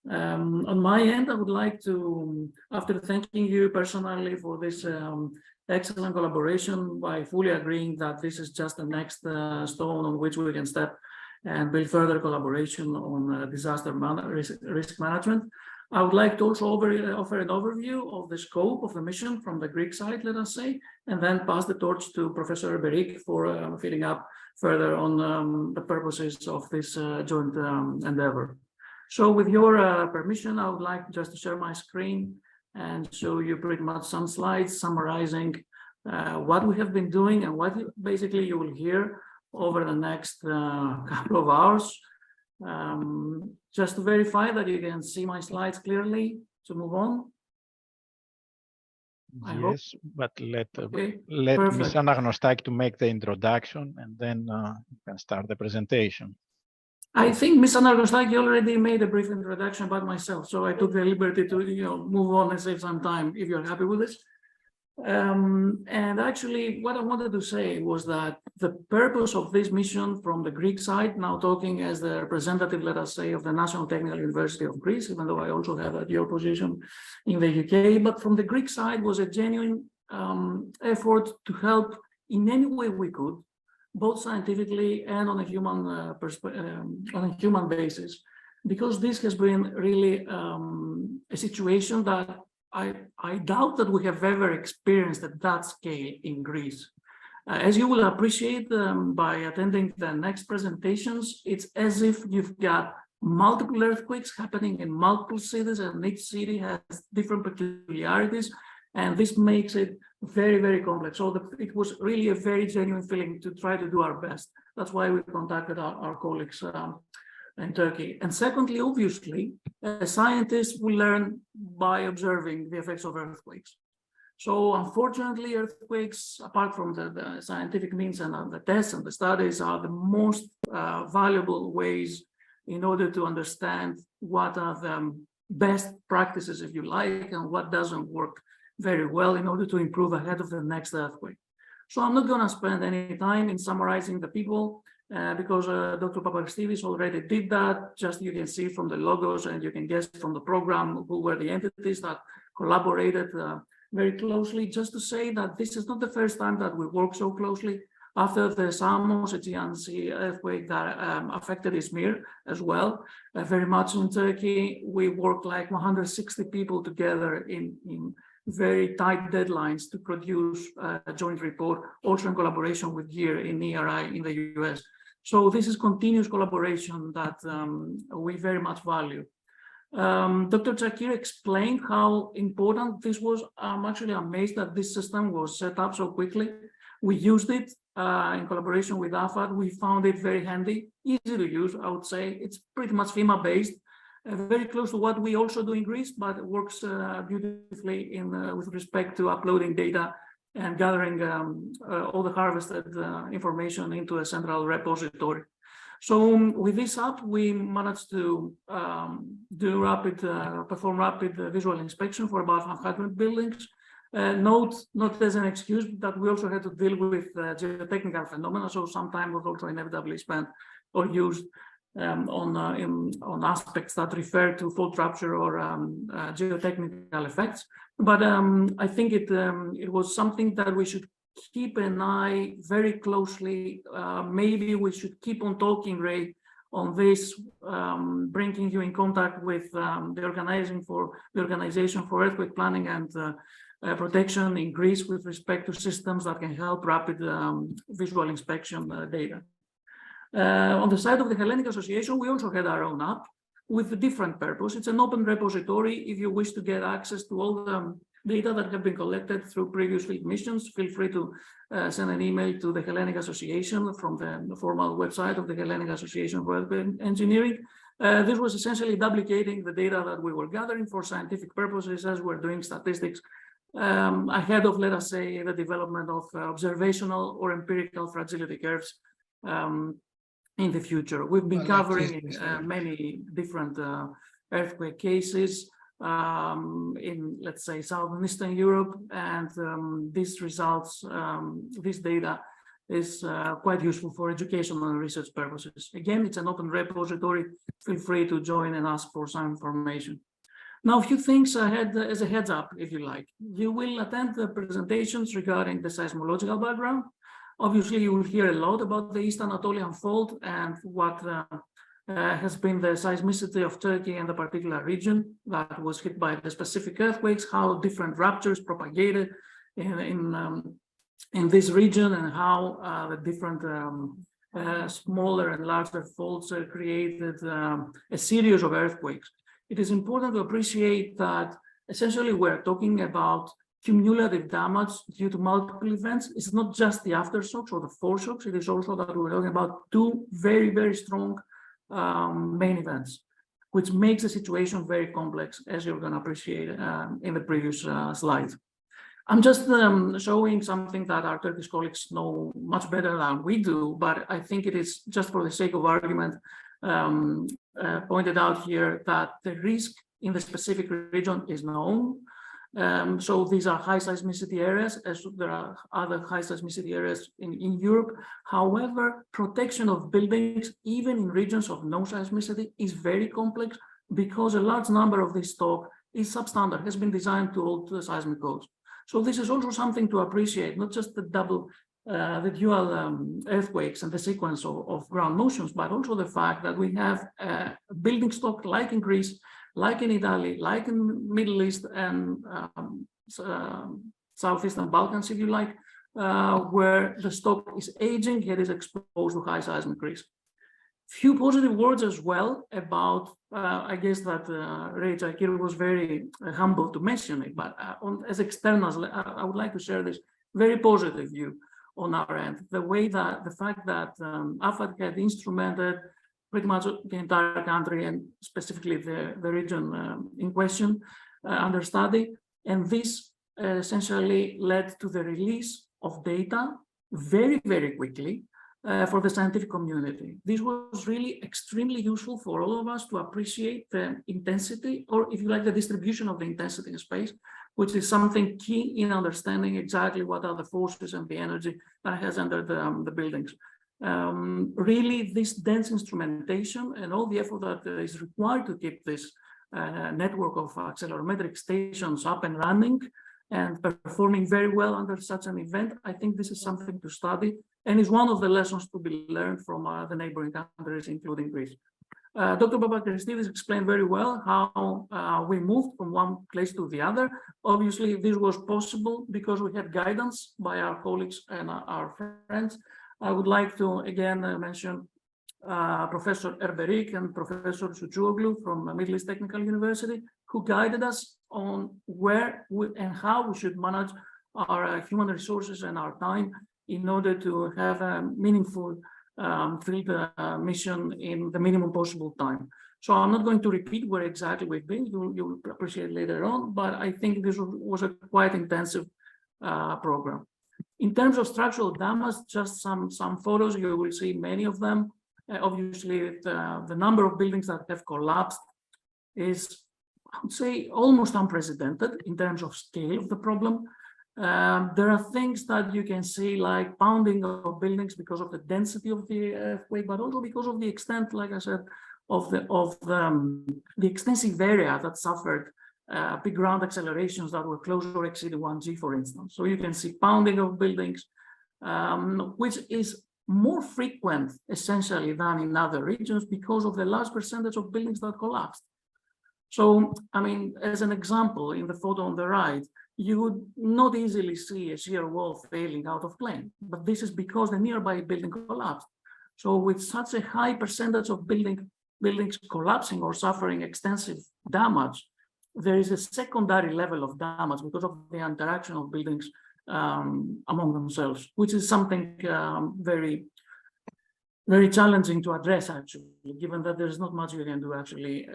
On my end, I would like to, after thanking you personally for this excellent collaboration, by fully agreeing that this is just the next stone on which we can step and build further collaboration on disaster risk management. I would like to also offer an overview of the scope of the mission from the Greek side, let us say, and then pass the torch to Professor Berik for filling up further on the purposes of this joint endeavor. So with your permission, I would like just to share my screen and show you pretty much some slides summarizing what we have been doing and what basically you will hear over the next couple of hours. Just to verify that you can see my slides clearly to move on. Yes, but let okay, Ms. Anagnostakis to make the introduction, and then you can start the presentation. I think Ms. Anagnostakis already made a brief introduction about myself, so I took the liberty to move on and save some time if you're happy with this. And actually, what I wanted to say was that the purpose of this mission from the Greek side, now talking as the representative, let us say, of the National Technical University of Greece, even though I also have a dual position in the UK, but from the Greek side was a genuine effort to help in any way we could, both scientifically and on a human basis, because this has been really a situation that I doubt that we have ever experienced at that scale in Greece. As you will appreciate by attending the next presentations, it's as if you've got multiple earthquakes happening in multiple cities, and each city has different peculiarities, and this makes it very, very complex. So it was really a very genuine feeling to try to do our best. That's why we contacted our colleagues in Turkey. And secondly, obviously, scientists will learn by observing the effects of earthquakes. So unfortunately, earthquakes, apart from the scientific means and the tests and the studies, are the most valuable ways in order to understand what are the best practices, if you like, and what doesn't work very well in order to improve ahead of the next earthquake. So I'm not going to spend any time in summarizing the people, because Dr. Paparistides already did that. Just you can see from the logos and you can guess from the program who were the entities that collaborated very closely. Just to say that this is not the first time that we work so closely. After the Samos Aegean Sea earthquake that affected Izmir as well, very much in Turkey, we worked like 160 people together in very tight deadlines to produce a joint report, also in collaboration with GEAR in ERI in the US. So this is continuous collaboration that we very much value. Dr. Chakir explained how important this was. I'm actually amazed that this system was set up so quickly. We used it in collaboration with AFAD. We found it very handy, easy to use, I would say. It's pretty much FEMA based, very close to what we also do in Greece, but it works beautifully with respect to uploading data and gathering all the harvested information into a central repository. So with this app, we managed to perform rapid visual inspection for about 100 buildings. Note, not as an excuse, that we also had to deal with geotechnical phenomena, so some time was also inevitably spent or used on aspects that refer to fault rupture or geotechnical effects. But I think it was something that we should keep an eye very closely. Maybe we should keep on talking, Ray, on this, bringing you in contact with the Organization for Earthquake Planning and Protection in Greece with respect to systems that can help rapid visual inspection data. On the side of the Hellenic Association, we also had our own app with a different purpose. It's an open repository. If you wish to get access to all the data that have been collected through previous field missions, feel free to send an email to the Hellenic Association from the formal website of the Hellenic Association for Earthquake Engineering. This was essentially duplicating the data that we were gathering for scientific purposes as we're doing statistics ahead of, let us say, the development of observational or empirical fragility curves in the future. We've been covering many different earthquake cases in, let's say, Southern Eastern Europe, and these results, this data is quite useful for educational and research purposes. Again, it's an open repository. Feel free to join and ask for some information. Now, a few things ahead as a heads up, if you like. You will attend the presentations regarding the seismological background. Obviously, you will hear a lot about the East Anatolian Fault and what has been the seismicity of Turkey and the particular region that was hit by the specific earthquakes, how different ruptures propagated in this region, and how the different smaller and larger faults created a series of earthquakes. It is important to appreciate that essentially we're talking about cumulative damage due to multiple events. It's not just the aftershocks or the foreshocks. It is also that we're talking about two very, very strong main events, which makes the situation very complex, as you're going to appreciate in the previous slide. I'm just showing something that our Turkish colleagues know much better than we do, but I think it is just for the sake of argument pointed out here that the risk in the specific region is known. So these are high seismicity areas, as there are other high seismicity areas in Europe. However, protection of buildings, even in regions of no seismicity, is very complex because a large number of this stock is substandard, has been designed to old seismic codes. So this is also something to appreciate, not just the dual earthquakes and the sequence of ground motions, but also the fact that we have building stock like in Greece, like in Italy, like in Middle East and Southeastern Balkans, if you like, where the stock is aging, yet is exposed to high seismic risk. Few positive words as well about, I guess that Ray Jakir was very humble to mention it, but as externals, I would like to share this very positive view on our end. The fact that AFAD had instrumented pretty much the entire country and specifically the region in question under study. And this essentially led to the release of data very, very quickly for the scientific community. This was really extremely useful for all of us to appreciate the intensity, or if you like, the distribution of the intensity in space, which is something key in understanding exactly what are the forces and the energy that has entered the buildings. Really, this dense instrumentation and all the effort that is required to keep this network of accelerometric stations up and running and performing very well under such an event, I think this is something to study and is one of the lessons to be learned from the neighboring countries, including Greece. Dr. Babakristis explained very well how we moved from one place to the other. Obviously, this was possible because we had guidance by our colleagues and our friends. I would like to again mention Professor Erberik and Professor Suçuoglu from Middle East Technical University, who guided us on where and how we should manage our human resources and our time in order to have a meaningful field mission in the minimum possible time. So I'm not going to repeat where exactly we've been. You'll appreciate later on, but I think this was a quite intensive program. In terms of structural damage, just some photos, you will see many of them. Obviously, the number of buildings that have collapsed is, I would say, almost unprecedented in terms of scale of the problem. There are things that you can see like pounding of buildings because of the density of the earthquake, but also because of the extent, like I said, of the extensive area that suffered big ground accelerations that were close or exceeding 1G, for instance. So you can see pounding of buildings, which is more frequent essentially than in other regions because of the large percentage of buildings that collapsed. So, I mean, as an example, in the photo on the right, you would not easily see a shear wall failing out of plane, but this is because the nearby building collapsed. So with such a high percentage of buildings collapsing or suffering extensive damage, there is a secondary level of damage because of the interaction of buildings among themselves, which is something very, very challenging to address, actually, given that there's not much you can do, actually,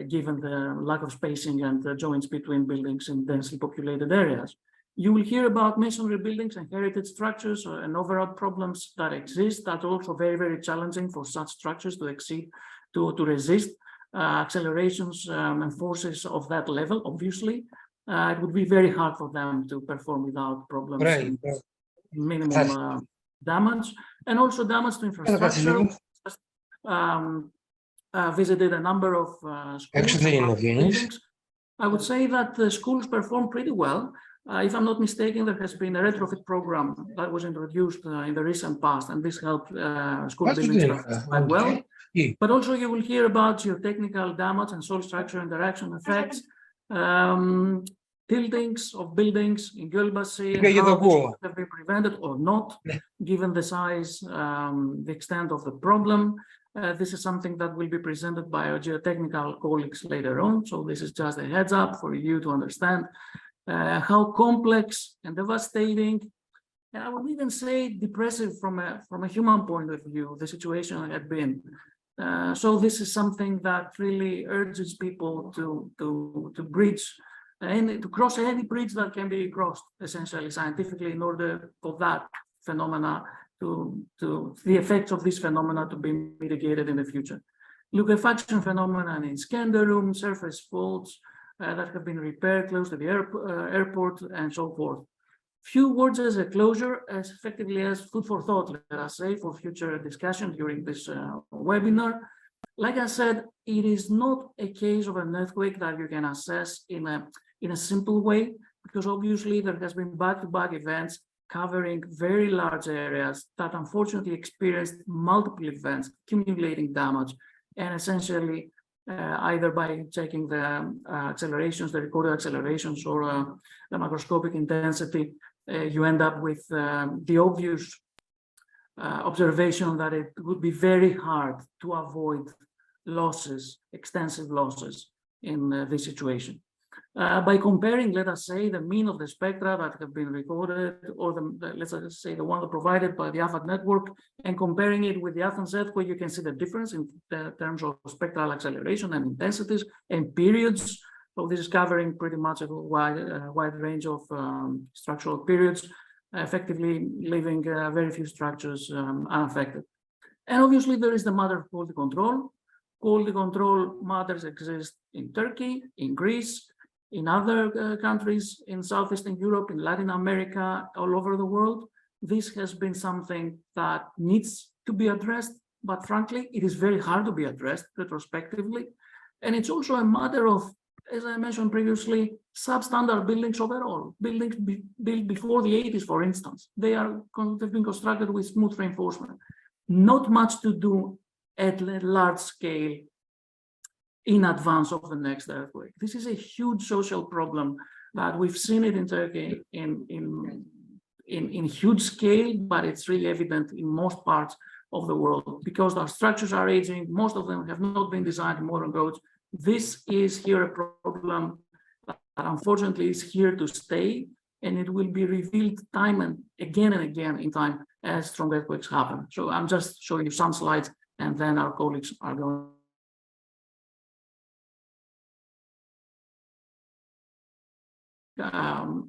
given the lack of spacing and the joints between buildings in densely populated areas. You will hear about masonry buildings and heritage structures and overall problems that exist that are also very, very challenging for such structures to resist accelerations and forces of that level. Obviously, it would be very hard for them to perform without problems. Right. Minimum damage, and also damage to infrastructure. Visited a number of schools. Buildings. I would say that the schools perform pretty well. If I'm not mistaken, there has been a retrofit program that was introduced in the recent past, and this helped school buildings perform quite well. But also you will hear about geotechnical damage and soil structure interaction effects, tiltings of buildings in Gölbaşı, and how this have been prevented or not, given the size, the extent of the problem. This is something that will be presented by our geotechnical colleagues later on. So this is just a heads up for you to understand how complex and devastating, and I would even say depressive from a human point of view, the situation had been. So this is something that really urges people to bridge and to cross any bridge that can be crossed, essentially scientifically, in order for that phenomena to the effects of this phenomena to be mitigated in the future. Liquefaction phenomenon in Skanderun, surface faults that have been repaired close to the airport, and so forth. Few words as a closure, as effectively as food for thought, let us say, for future discussion during this webinar. Like I said, it is not a case of an earthquake that you can assess in a simple way, because obviously there has been back-to-back events covering very large areas that unfortunately experienced multiple events, accumulating damage, and essentially either by checking the accelerations, the recorded accelerations, or the macroscopic intensity, you end up with the obvious observation that it would be very hard to avoid losses, extensive losses in this situation. By comparing, let us say, the mean of the spectra that have been recorded, or let's say the one provided by the AFAD network, and comparing it with the Athens earthquake, you can see the difference in terms of spectral acceleration and intensities and periods. So this is covering pretty much a wide range of structural periods, effectively leaving very few structures unaffected. And obviously there is the matter of quality control. Quality control matters exist in Turkey, in Greece, in other countries in Southeastern Europe, in Latin America, all over the world. This has been something that needs to be addressed, but frankly, it is very hard to be addressed retrospectively. And it's also a matter of, as I mentioned previously, substandard buildings overall. Buildings built before the 80s, for instance, they've been constructed with smooth reinforcement. Not much to do at a large scale in advance of the next earthquake. This is a huge social problem that we've seen it in Turkey in huge scale, but it's really evident in most parts of the world because our structures are aging. Most of them have not been designed in modern codes. This is here a problem that unfortunately is here to stay, and it will be revealed time and again in time as strong earthquakes happen. So I'm just showing you some slides, and then our colleagues are going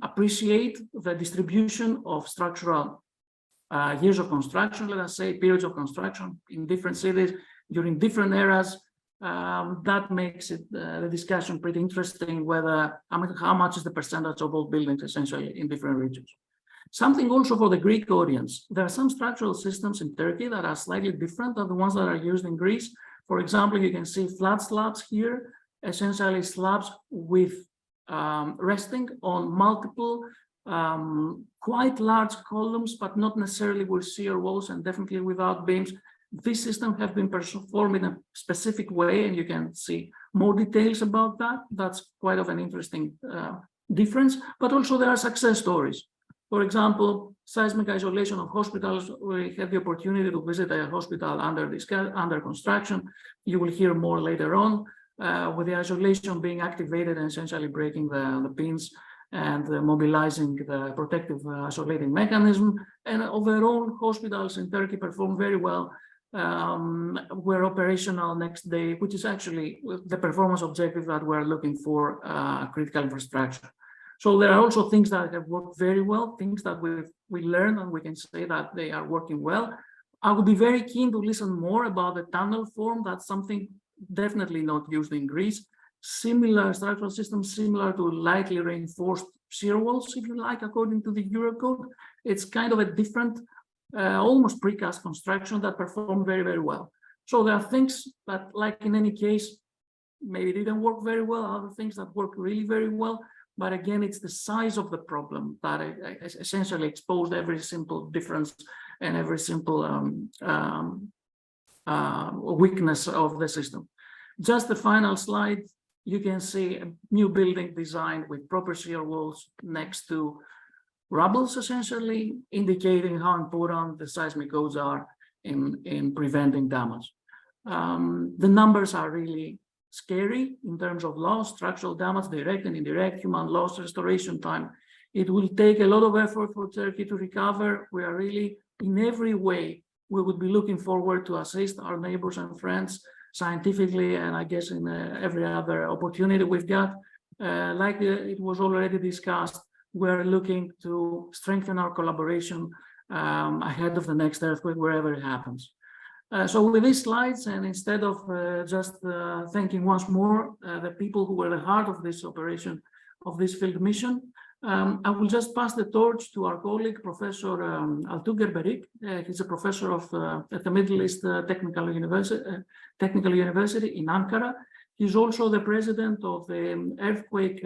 appreciate the distribution of structural years of construction, let us say, periods of construction in different cities during different eras. That makes it the discussion pretty interesting, whether how much is the percentage of old buildings essentially in different regions. Something also for the Greek audience, there are some structural systems in Turkey that are slightly different than the ones that are used in Greece. For example, you can see flat slabs here, essentially slabs with resting on multiple quite large columns, but not necessarily with shear walls and definitely without beams. This system has been performed in a specific way, and you can see more details about that. That's quite of an interesting difference, but also there are success stories. For example, seismic isolation of hospitals. We had the opportunity to visit a hospital under construction. You will hear more later on. With the isolation being activated and essentially breaking the pins and mobilizing the protective isolating mechanism. And overall, hospitals in Turkey performed very well, were operational next day, which is actually the performance objective that we're looking for critical infrastructure. So there are also things that have worked very well, things that we learn and we can say that they are working well. I would be very keen to listen more about the tunnel form. That's something definitely not used in Greece. Similar structural systems, similar to lightly reinforced shear walls, if you like, according to the Eurocode. It's kind of a different almost precast construction that performed very, very well. So there are things that, like in any case, maybe didn't work very well, other things that work really very well. But again, it's the size of the problem that essentially exposed every simple difference and every simple weakness of the system. Just the final slide, you can see a new building designed with proper shear walls next to rubbles, essentially indicating how important the seismic codes are in preventing damage. The numbers are really scary in terms of loss, structural damage, direct and indirect, human loss, restoration time. It will take a lot of effort for Turkey to recover. We are really, in every way, we would be looking forward to assist our neighbors and friends scientifically, and I guess in every other opportunity we've got. Like it was already discussed, we're looking to strengthen our collaboration ahead of the next earthquake, wherever it happens. So with these slides, and instead of just thanking once more the people who were the heart of this operation, of this field mission, I will just pass the torch to our colleague, Professor Altuğer. He's a professor at the Middle East Technical University in Ankara. He's also the president of the Earthquake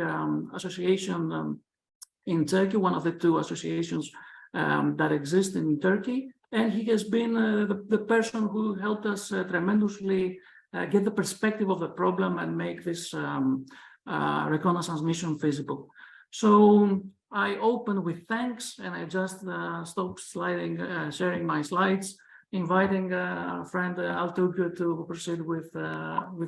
Association in Turkey, one of the two associations that exist in Turkey. And he has been the person who helped us tremendously get the perspective of the problem and make this reconnaissance mission feasible. So I open with thanks, and I just stop sharing my slides, inviting our friend Altuğer to proceed with